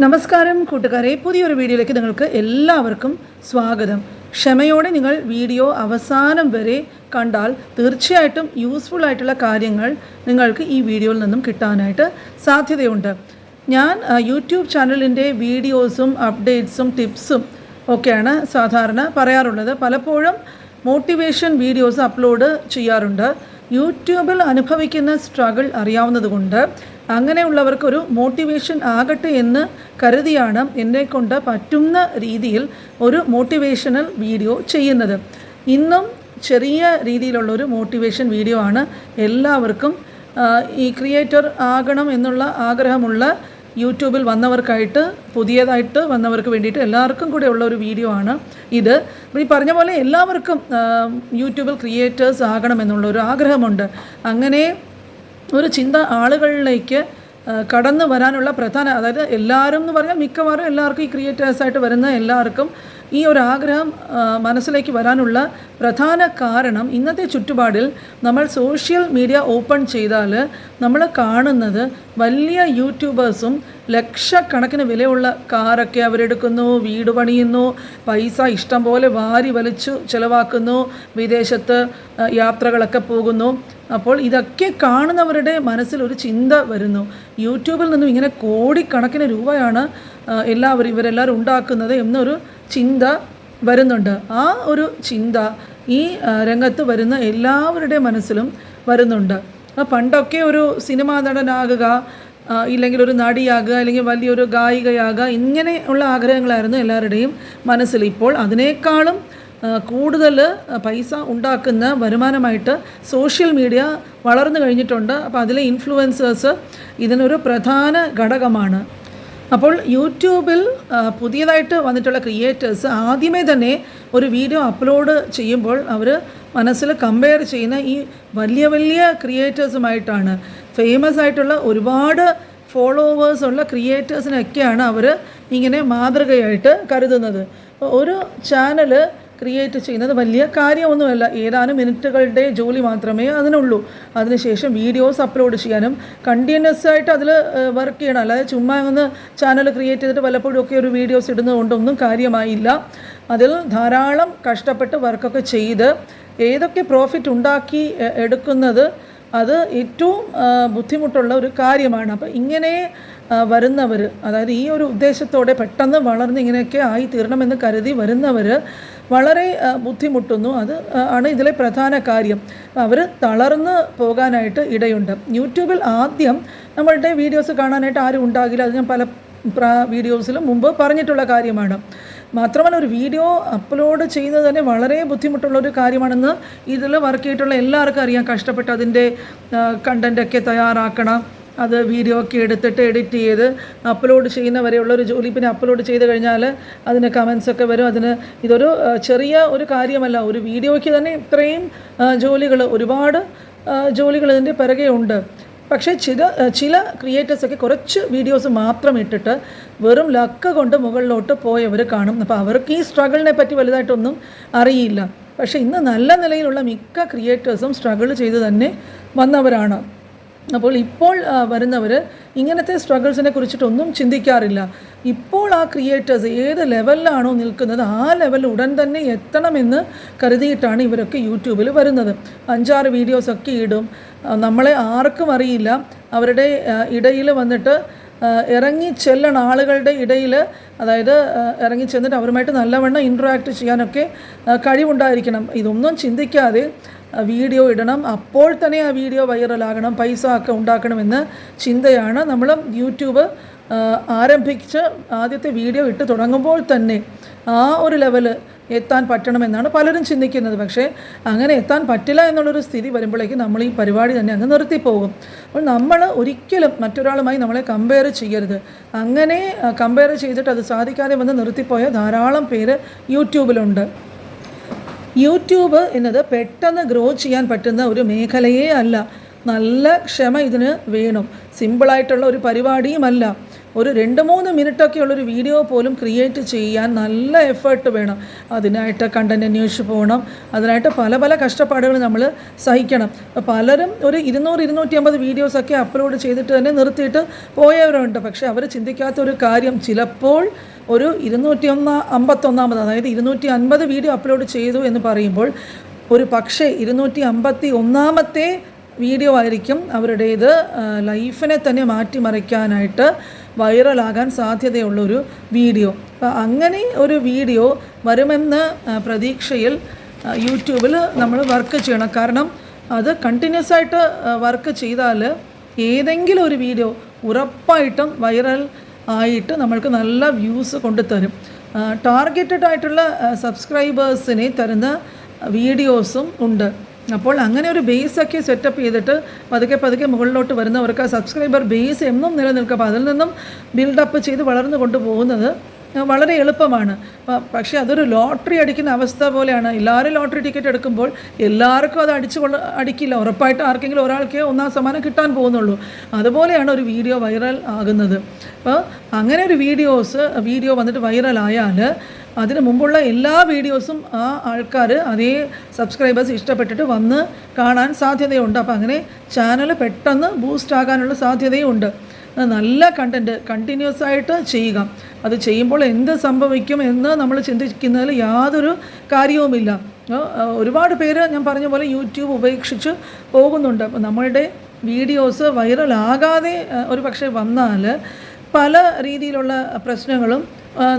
നമസ്കാരം കൂട്ടുകാരെ, പുതിയൊരു വീഡിയോയിലേക്ക് നിങ്ങൾക്ക് എല്ലാവർക്കും സ്വാഗതം. ക്ഷമയോടെ നിങ്ങൾ വീഡിയോ അവസാനം വരെ കണ്ടാൽ തീർച്ചയായിട്ടും യൂസ്ഫുൾ ആയിട്ടുള്ള കാര്യങ്ങൾ നിങ്ങൾക്ക് ഈ വീഡിയോയിൽ നിന്നും കിട്ടാനായിട്ട് സാധ്യതയുണ്ട്. ഞാൻ യൂട്യൂബ് ചാനലിൻ്റെ വീഡിയോസും അപ്ഡേറ്റ്സും ടിപ്സും ഒക്കെയാണ് സാധാരണ പറയാറുള്ളത്. പലപ്പോഴും മോട്ടിവേഷൻ വീഡിയോസ് അപ്ലോഡ് ചെയ്യാറുണ്ട്. യൂട്യൂബിൽ അനുഭവിക്കുന്ന സ്ട്രഗിൾ അറിയാവുന്നതുകൊണ്ട് അങ്ങനെയുള്ളവർക്കൊരു മോട്ടിവേഷൻ ആകട്ടെ എന്ന് കരുതിയാണ് എന്നെക്കൊണ്ട് പറ്റുന്ന രീതിയിൽ ഒരു മോട്ടിവേഷണൽ വീഡിയോ ചെയ്യുന്നത്. ഇന്നും ചെറിയ രീതിയിലുള്ളൊരു മോട്ടിവേഷൻ വീഡിയോ ആണ്. എല്ലാവർക്കും ഈ ക്രിയേറ്റർ ആകണം എന്നുള്ള ആഗ്രഹമുള്ള യൂട്യൂബിൽ വന്നവർക്കായിട്ട്, പുതിയതായിട്ട് വന്നവർക്ക് വേണ്ടിയിട്ട് എല്ലാവർക്കും കൂടെ ഉള്ള ഒരു വീഡിയോ ആണ് ഇത്. ഈ പറഞ്ഞ പോലെ എല്ലാവർക്കും യൂട്യൂബിൽ ക്രിയേറ്റേഴ്സ് ആകണമെന്നുള്ളൊരു ആഗ്രഹമുണ്ട്. അങ്ങനെ ഒരു ചിന്ത ആളുകളിലേക്ക് കടന്നു വരാനുള്ള പ്രധാന, അതായത് എല്ലാവരും എന്ന് പറഞ്ഞാൽ മിക്കവാറും എല്ലാവർക്കും ഈ ക്രിയേറ്റേഴ്സായിട്ട് വരുന്ന എല്ലാവർക്കും ഈ ഒരു ആഗ്രഹം മനസ്സിലേക്ക് വരാനുള്ള പ്രധാന കാരണം ഇന്നത്തെ ചുറ്റുപാടിൽ നമ്മൾ സോഷ്യൽ മീഡിയ ഓപ്പൺ ചെയ്താൽ നമ്മൾ കാണുന്നത് വലിയ യൂട്യൂബേഴ്സും ലക്ഷക്കണക്കിന് വിലയുള്ള കാറൊക്കെ അവരെടുക്കുന്നു, വീട് പണിയുന്നു, പൈസ ഇഷ്ടം പോലെ വാരി വലിച്ചു ചിലവാക്കുന്നു, വിദേശത്ത് യാത്രകളൊക്കെ പോകുന്നു. അപ്പോൾ ഇതൊക്കെ കാണുന്നവരുടെ മനസ്സിൽ ഒരു ചിന്ത വരുന്നു, യൂട്യൂബിൽ നിന്നും ഇങ്ങനെ കോടിക്കണക്കിന് രൂപയാണ് ഇവരെല്ലാവരും ഉണ്ടാക്കുന്നത് എന്നൊരു ചിന്ത വരുന്നുണ്ട്. ആ ഒരു ചിന്ത ഈ രംഗത്ത് വരുന്ന എല്ലാവരുടെ മനസ്സിലും വരുന്നുണ്ട്. പണ്ടൊക്കെ ഒരു സിനിമാ നടനാകുക, ഇല്ലെങ്കിൽ ഒരു നടിയാകുക, അല്ലെങ്കിൽ വലിയൊരു ഗായികയാകുക, ഇങ്ങനെയുള്ള ആഗ്രഹങ്ങളായിരുന്നു എല്ലാവരുടെയും മനസ്സിൽ. ഇപ്പോൾ അതിനേക്കാളും കൂടുതൽ പൈസ ഉണ്ടാക്കുന്ന വരുമാനമായിട്ട് സോഷ്യൽ മീഡിയ വളർന്നു കഴിഞ്ഞിട്ടുണ്ട്. അപ്പോൾ അതിലെ ഇൻഫ്ലുവൻസേഴ്സ് ഇതിനൊരു പ്രധാന ഘടകമാണ്. അപ്പോൾ യൂട്യൂബിൽ പുതിയതായിട്ട് വന്നിട്ടുള്ള ക്രിയേറ്റേഴ്സ് ആദ്യമേ തന്നെ ഒരു വീഡിയോ അപ്ലോഡ് ചെയ്യുമ്പോൾ അവർ മനസ്സിൽ കമ്പയർ ചെയ്യുന്ന ഈ വലിയ വലിയ ക്രിയേറ്റേഴ്സുമായിട്ടാണ്. ഫേമസ് ആയിട്ടുള്ള ഒരുപാട് ഫോളോവേഴ്സുള്ള ക്രിയേറ്റേഴ്സിനൊക്കെയാണ് അവർ ഇങ്ങനെ മാതൃകയായിട്ട് കരുതുന്നത്. ഒരു ചാനൽ ക്രിയേറ്റ് ചെയ്യുന്നത് വലിയ കാര്യമൊന്നുമല്ല, ഏതാനും മിനിറ്റുകളുടെ ജോലി മാത്രമേ അതിനുള്ളൂ. അതിനുശേഷം വീഡിയോസ് അപ്ലോഡ് ചെയ്യാനും കണ്ടിന്യൂസ് ആയിട്ട് അതിൽ വർക്ക് ചെയ്യണം. അല്ലാതെ ചുമ്മാ ഒന്ന് ചാനൽ ക്രിയേറ്റ് ചെയ്തിട്ട് വല്ലപ്പോഴും ഒക്കെ ഒരു വീഡിയോസ് ഇടുന്നതുകൊണ്ടൊന്നും കാര്യമായില്ല. അതിൽ ധാരാളം കഷ്ടപ്പെട്ട് വർക്കൊക്കെ ചെയ്ത് ഏതൊക്കെ പ്രോഫിറ്റ് ഉണ്ടാക്കി എടുക്കുന്നത് അത് ഏറ്റവും ബുദ്ധിമുട്ടുള്ള ഒരു കാര്യമാണ്. അപ്പോൾ ഇങ്ങനെ വരുന്നവർ, അതായത് ഈ ഒരു ഉദ്ദേശത്തോടെ പെട്ടെന്ന് വളർന്ന് ഇങ്ങനെയൊക്കെ ആയി തീരണമെന്ന് കരുതി വരുന്നവർ വളരെ ബുദ്ധിമുട്ടുന്നു. അത് ആണ് ഇതിലെ പ്രധാന കാര്യം. അവർ തളർന്ന് പോകാനായിട്ട് ഇടയുണ്ട്. യൂട്യൂബിൽ ആദ്യം നമ്മളുടെ വീഡിയോസ് കാണാനായിട്ട് ആരും ഉണ്ടാകില്ല. അത് ഞാൻ പല വീഡിയോസിലും മുമ്പ് പറഞ്ഞിട്ടുള്ള കാര്യമാണ്. മാത്രമല്ല, ഒരു വീഡിയോ അപ്ലോഡ് ചെയ്യുന്നത് തന്നെ വളരെ ബുദ്ധിമുട്ടുള്ളൊരു കാര്യമാണെന്ന് ഇതിൽ വർക്ക് ചെയ്തിട്ടുള്ള എല്ലാവർക്കും അറിയാം. കഷ്ടപ്പെട്ട് അതിൻ്റെ കണ്ടൻറ്റൊക്കെ തയ്യാറാക്കണം, അത് വീഡിയോ ഒക്കെ എടുത്തിട്ട് എഡിറ്റ് ചെയ്ത് അപ്ലോഡ് ചെയ്യുന്ന വരെയുള്ളൊരു ജോലി. പിന്നെ അപ്ലോഡ് ചെയ്ത് കഴിഞ്ഞാൽ അതിന് കമൻസൊക്കെ വരും. ഇതൊരു ചെറിയ ഒരു കാര്യമല്ല. ഒരു വീഡിയോയ്ക്ക് തന്നെ ഇത്രയും ജോലികൾ, ഒരുപാട് ജോലികൾ ഇതിൻ്റെ പിറകെ ഉണ്ട്. പക്ഷേ ചില ക്രിയേറ്റേഴ്സൊക്കെ കുറച്ച് വീഡിയോസ് മാത്രം ഇട്ടിട്ട് വെറും ലക്ക് കൊണ്ട് മുകളിലോട്ട് പോയവർ കാണും. അപ്പോൾ അവർക്ക് ഈ സ്ട്രഗിളിനെ പറ്റി വലുതായിട്ടൊന്നും അറിയില്ല. പക്ഷേ ഇന്ന് നല്ല നിലയിലുള്ള മിക്ക ക്രിയേറ്റേഴ്സും സ്ട്രഗിൾ ചെയ്ത് തന്നെ വന്നവരാണ്. അപ്പോൾ ഇപ്പോൾ വരുന്നവർ ഇങ്ങനത്തെ സ്ട്രഗിൾസിനെ കുറിച്ചിട്ടൊന്നും ചിന്തിക്കാറില്ല. ഇപ്പോൾ ആ ക്രിയേറ്റേഴ്സ് ഏത് ലെവലിലാണോ നിൽക്കുന്നത് ആ ലെവലിൽ ഉടൻ തന്നെ എത്തണമെന്ന് കരുതിയിട്ടാണ് ഇവരൊക്കെ യൂട്യൂബിൽ വരുന്നത്. 5-6 വീഡിയോസൊക്കെ ഇടും. നമ്മളെ ആർക്കും അറിയില്ല. അവരുടെ ഇടയിൽ വന്നിട്ട് ഇറങ്ങി ചെല്ലണം, ആളുകളുടെ ഇടയിൽ, അതായത് ഇറങ്ങി ചെന്നിട്ട് അവരുമായിട്ട് നല്ലവണ്ണം ഇൻട്രാക്ട് ചെയ്യാനൊക്കെ കഴിവുണ്ടായിരിക്കണം. ഇതൊന്നും ചിന്തിക്കാതെ വീഡിയോ ഇടണം, അപ്പോൾ തന്നെ ആ വീഡിയോ വൈറലാകണം, പൈസ ഒക്കെ ഉണ്ടാക്കണമെന്ന് ചിന്തയാണ്. നമ്മൾ യൂട്യൂബ് ആരംഭിച്ച് ആദ്യത്തെ വീഡിയോ ഇട്ട് തുടങ്ങുമ്പോൾ തന്നെ ആ ഒരു ലെവൽ എത്താൻ പറ്റണമെന്നാണ് പലരും ചിന്തിക്കുന്നത്. പക്ഷേ അങ്ങനെ എത്താൻ പറ്റില്ല എന്നുള്ളൊരു സ്ഥിതി വരുമ്പോഴേക്കും നമ്മൾ ഈ പരിപാടി തന്നെ അങ്ങ് നിർത്തിപ്പോകും. അപ്പോൾ നമ്മൾ ഒരിക്കലും മറ്റൊരാളുമായി നമ്മളെ കമ്പയർ ചെയ്യരുത്. അങ്ങനെ കമ്പയർ ചെയ്തിട്ട് അത് സാധിക്കാതെ വന്ന് നിർത്തിപ്പോയ ധാരാളം പേര് യൂട്യൂബിലുണ്ട്. യൂട്യൂബ് എന്നത് പെട്ടെന്ന് ഗ്രോ ചെയ്യാൻ പറ്റുന്ന ഒരു മേഖലയേ അല്ല. നല്ല ക്ഷമ ഇതിന് വേണം. സിമ്പിളായിട്ടുള്ള ഒരു പരിപാടിയുമല്ല. ഒരു 2-3 മിനിറ്റൊക്കെ ഉള്ളൊരു വീഡിയോ പോലും ക്രിയേറ്റ് ചെയ്യാൻ നല്ല എഫേർട്ട് വേണം. അതിനായിട്ട് കണ്ടൻറ് അന്വേഷിച്ച് പോകണം, അതിനായിട്ട് പല പല കഷ്ടപ്പാടുകൾ നമ്മൾ സഹിക്കണം. പലരും ഒരു 200-250 വീഡിയോസൊക്കെ അപ്ലോഡ് ചെയ്തിട്ട് തന്നെ നിർത്തിയിട്ട് പോയവരുണ്ട്. പക്ഷേ അവർ ചിന്തിക്കാത്തൊരു കാര്യം, ചിലപ്പോൾ ഒരു 251 അതായത് 250 വീഡിയോ അപ്ലോഡ് ചെയ്തു എന്ന് പറയുമ്പോൾ ഒരു പക്ഷേ 251 വീഡിയോ ആയിരിക്കും അവരുടേത് ലൈഫിനെ തന്നെ മാറ്റിമറിക്കാനായിട്ട് വൈറലാകാൻ സാധ്യതയുള്ളൊരു വീഡിയോ. അപ്പോൾ അങ്ങനെ ഒരു വീഡിയോ വരുമെന്ന പ്രതീക്ഷയിൽ യൂട്യൂബിൽ നമ്മൾ വർക്ക് ചെയ്യണം. കാരണം അത് കണ്ടിന്യൂസ് ആയിട്ട് വർക്ക് ചെയ്താൽ ഏതെങ്കിലും ഒരു വീഡിയോ ഉറപ്പായിട്ടും വൈറൽ ആയിട്ട് നമ്മൾക്ക് നല്ല വ്യൂസ് കൊണ്ടുതരും. ടാർഗറ്റഡ് ആയിട്ടുള്ള സബ്സ്ക്രൈബേഴ്സിനെ തരുന്ന വീഡിയോസും ഉണ്ട്. അപ്പോൾ അങ്ങനെ ഒരു ബേസൊക്കെ സെറ്റപ്പ് ചെയ്തിട്ട് പതുക്കെ മുകളിലോട്ട് വരുന്നവർക്ക് ആ സബ്സ്ക്രൈബർ ബേസ് എന്നും നിലനിൽക്കും. അപ്പോൾ അതിൽ നിന്നും ബിൽഡപ്പ് ചെയ്ത് വളർന്നു കൊണ്ടുപോകുന്നത് വളരെ എളുപ്പമാണ്. പക്ഷേ അതൊരു ലോട്ടറി അടിക്കുന്ന അവസ്ഥ പോലെയാണ്. എല്ലാവരും ലോട്ടറി ടിക്കറ്റ് എടുക്കുമ്പോൾ എല്ലാവർക്കും അത് അടിക്കില്ല. ഉറപ്പായിട്ട് ആർക്കെങ്കിലും ഒരാൾക്കേ 1ാം സമ്മാനം കിട്ടാൻ പോകുന്നുള്ളൂ. അതുപോലെയാണ് ഒരു വീഡിയോ വൈറൽ ആകുന്നത്. അപ്പോൾ അങ്ങനെ ഒരു വീഡിയോ വന്നിട്ട് വൈറലായാൽ അതിന് മുമ്പുള്ള എല്ലാ വീഡിയോസും ആ ആൾക്കാർ അതേ സബ്സ്ക്രൈബേഴ്സ് ഇഷ്ടപ്പെട്ടിട്ട് വന്ന് കാണാൻ സാധ്യതയുണ്ട്. അപ്പോൾ അങ്ങനെ ചാനൽ പെട്ടെന്ന് ബൂസ്റ്റ് ആകാനുള്ള സാധ്യതയും ഉണ്ട്. നല്ല കണ്ടൻറ്റ് കണ്ടിന്യൂസ് ആയിട്ട് ചെയ്യുക. അത് ചെയ്യുമ്പോൾ എന്ത് സംഭവിക്കും എന്ന് നമ്മൾ ചിന്തിക്കുന്നതിൽ യാതൊരു കാര്യവുമില്ല. ഒരുപാട് പേര് ഞാൻ പറഞ്ഞ പോലെ യൂട്യൂബ് ഉപേക്ഷിച്ച് പോകുന്നുണ്ട്. അപ്പോൾ നമ്മളുടെ വീഡിയോസ് വൈറലാകാതെ ഒരു പക്ഷേ വന്നാൽ പല രീതിയിലുള്ള പ്രശ്നങ്ങളും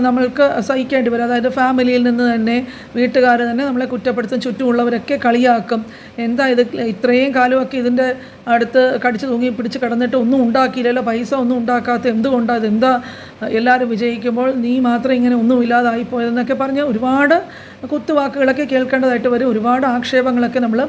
നമ്മൾക്ക് സഹിക്കേണ്ടി വരും. അതായത് ഫാമിലിയിൽ നിന്ന് തന്നെ വീട്ടുകാർ തന്നെ നമ്മളെ കുറ്റപ്പെടുത്തും, ചുറ്റുമുള്ളവരൊക്കെ കളിയാക്കും. എന്താ ഇത് ഇത്രയും കാലമൊക്കെ ഇതിൻ്റെ അടുത്ത് കടിച്ച് തൂങ്ങി പിടിച്ച് കിടന്നിട്ട് ഒന്നും ഉണ്ടാക്കിയില്ലല്ലോ, പൈസ ഒന്നും ഉണ്ടാക്കാത്ത എന്തുകൊണ്ടാണ്, ഇതെന്താ എല്ലാവരും വിജയിക്കുമ്പോൾ നീ മാത്രം ഇങ്ങനെ ഒന്നും ഇല്ലാതായിപ്പോയതെന്നൊക്കെ പറഞ്ഞ് ഒരുപാട് കുത്തുവാക്കുകളൊക്കെ കേൾക്കേണ്ടതായിട്ട് വരും, ഒരുപാട് ആക്ഷേപങ്ങളൊക്കെ നമ്മൾ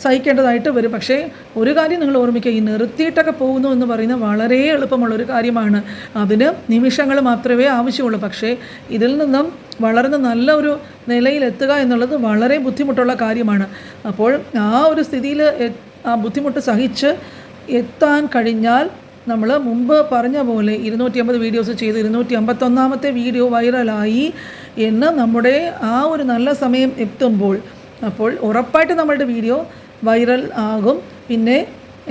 സഹിക്കേണ്ടതായിട്ട് വരും. പക്ഷേ ഒരു കാര്യം നിങ്ങൾ ഓർമ്മിക്കുക, ഈ നിർത്തിയിട്ടൊക്കെ പോകുന്നു എന്ന് പറയുന്നത് വളരെ എളുപ്പമുള്ളൊരു കാര്യമാണ്. അതിന് നിമിഷങ്ങൾ മാത്രമേ ആവശ്യമുള്ളൂ. പക്ഷേ ഇതിൽ നിന്നും വളർന്ന് നല്ല ഒരു നിലയിലെത്തുക എന്നുള്ളത് വളരെ ബുദ്ധിമുട്ടുള്ള കാര്യമാണ്. അപ്പോൾ ആ ഒരു സ്ഥിതിയിൽ ആ ബുദ്ധിമുട്ട് സഹിച്ച് എത്താൻ കഴിഞ്ഞാൽ നമ്മൾ മുമ്പ് പറഞ്ഞ പോലെ 250 വീഡിയോസ് ചെയ്ത് 251 വീഡിയോ വൈറലായി എന്ന് നമ്മുടെ ആ ഒരു നല്ല സമയം എത്തുമ്പോൾ അപ്പോൾ ഉറപ്പായിട്ട് നമ്മളുടെ വീഡിയോ വൈറൽ ആകും. പിന്നെ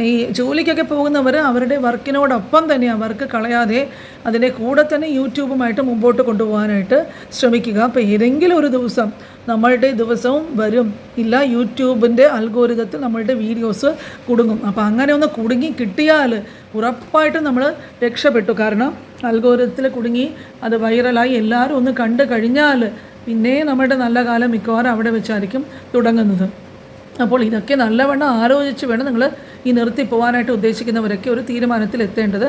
ഈ ജോലിക്കൊക്കെ പോകുന്നവർ അവരുടെ വർക്കിനോടൊപ്പം തന്നെ ആ വർക്ക് കളയാതെ അതിൻ്റെ കൂടെ തന്നെ യൂട്യൂബുമായിട്ട് മുമ്പോട്ട് കൊണ്ടുപോകാനായിട്ട് ശ്രമിക്കുക. അപ്പോൾ ഏതെങ്കിലും ഒരു ദിവസം നമ്മളുടെ ദിവസവും വരും, ഇല്ല യൂട്യൂബിൻ്റെ അൽഗോരിതത്തിൽ നമ്മളുടെ വീഡിയോസ് കുടുങ്ങും. അപ്പോൾ അങ്ങനെ ഒന്ന് കുടുങ്ങി കിട്ടിയാൽ ഉറപ്പായിട്ടും നമ്മൾ രക്ഷപ്പെട്ടു. കാരണം അൽഗോരിതത്തിൽ കുടുങ്ങി അത് വൈറലായി എല്ലാവരും ഒന്ന് കണ്ടു കഴിഞ്ഞാൽ പിന്നെ നമ്മുടെ നല്ല കാലം മിക്കവാറും അവിടെ വെച്ചായിരിക്കും തുടങ്ങുന്നത്. അപ്പോൾ ഇതൊക്കെ നല്ലവണ്ണം ആലോചിച്ച് വേണം നിങ്ങൾ ഈ നിർത്തി പോകാനായിട്ട് ഉദ്ദേശിക്കുന്നവരൊക്കെ ഒരു തീരുമാനത്തിൽ എത്തേണ്ടത്.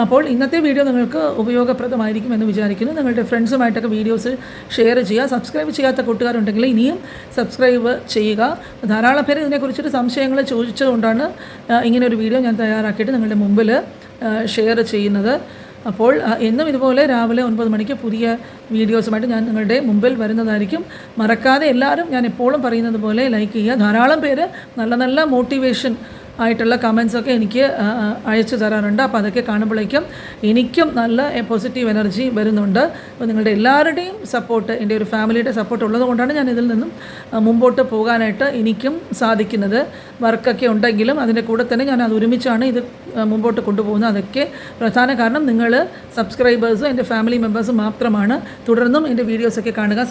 അപ്പോൾ ഇന്നത്തെ വീഡിയോ നിങ്ങൾക്ക് ഉപയോഗപ്രദമായിരിക്കും എന്ന് വിചാരിക്കുന്നു. നിങ്ങളുടെ ഫ്രണ്ട്സുമായിട്ടൊക്കെ വീഡിയോസ് ഷെയർ ചെയ്യുക. സബ്സ്ക്രൈബ് ചെയ്യാത്ത കൂട്ടുകാരുണ്ടെങ്കിൽ ഇനിയും സബ്സ്ക്രൈബ് ചെയ്യുക. ധാരാളം പേര് ഇതിനെക്കുറിച്ചൊരു സംശയങ്ങൾ ചോദിച്ചതുകൊണ്ടാണ് ഇങ്ങനെ ഒരു വീഡിയോ ഞാൻ തയ്യാറാക്കിയിട്ട് നിങ്ങളുടെ മുമ്പിൽ ഷെയർ ചെയ്യുന്നത്. അപ്പോൾ എന്നും ഇതുപോലെ രാവിലെ 9 മണിക്ക് പുതിയ വീഡിയോസുമായിട്ട് ഞാൻ നിങ്ങളുടെ മുമ്പിൽ വരുന്നതായിരിക്കും. മറക്കാതെ എല്ലാവരും ഞാൻ എപ്പോഴും പറയുന്നത് പോലെ ലൈക്ക് ചെയ്യുക. ധാരാളം പേര് നല്ല നല്ല മോട്ടിവേഷൻ ആയിട്ടുള്ള കമൻസൊക്കെ എനിക്ക് അയച്ചു തരാറുണ്ട്. അപ്പോൾ അതൊക്കെ കാണുമ്പോഴേക്കും എനിക്കും നല്ല പോസിറ്റീവ് എനർജി വരുന്നുണ്ട്. അപ്പോൾ നിങ്ങളുടെ എല്ലാവരുടെയും സപ്പോർട്ട്, എൻ്റെ ഒരു ഫാമിലിയുടെ സപ്പോർട്ട് ഉള്ളത് കൊണ്ടാണ് ഞാൻ ഇതിൽ നിന്നും മുമ്പോട്ട് പോകാനായിട്ട് എനിക്കും സാധിക്കുന്നത്. വർക്കൊക്കെ ഉണ്ടെങ്കിലും അതിൻ്റെ കൂടെ തന്നെ ഞാൻ അത് ഒരുമിച്ചാണ് ഇത് മുമ്പോട്ട് കൊണ്ടുപോകുന്നത്. അതൊക്കെ പ്രധാന കാരണം നിങ്ങൾ സബ്സ്ക്രൈബേഴ്സും എൻ്റെ ഫാമിലി മെമ്പേഴ്സും മാത്രമാണ്. തുടർന്നും എൻ്റെ വീഡിയോസൊക്കെ കാണുക,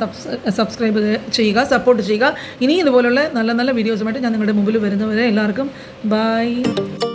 സബ്സ്ക്രൈബ് ചെയ്യുക, സപ്പോർട്ട് ചെയ്യുക. ഇനി ഇതുപോലുള്ള നല്ല നല്ല വീഡിയോസുമായിട്ട് ഞാൻ നിങ്ങളുടെ മുമ്പിൽ വരുന്നവരെ എല്ലാവർക്കും ബൈ.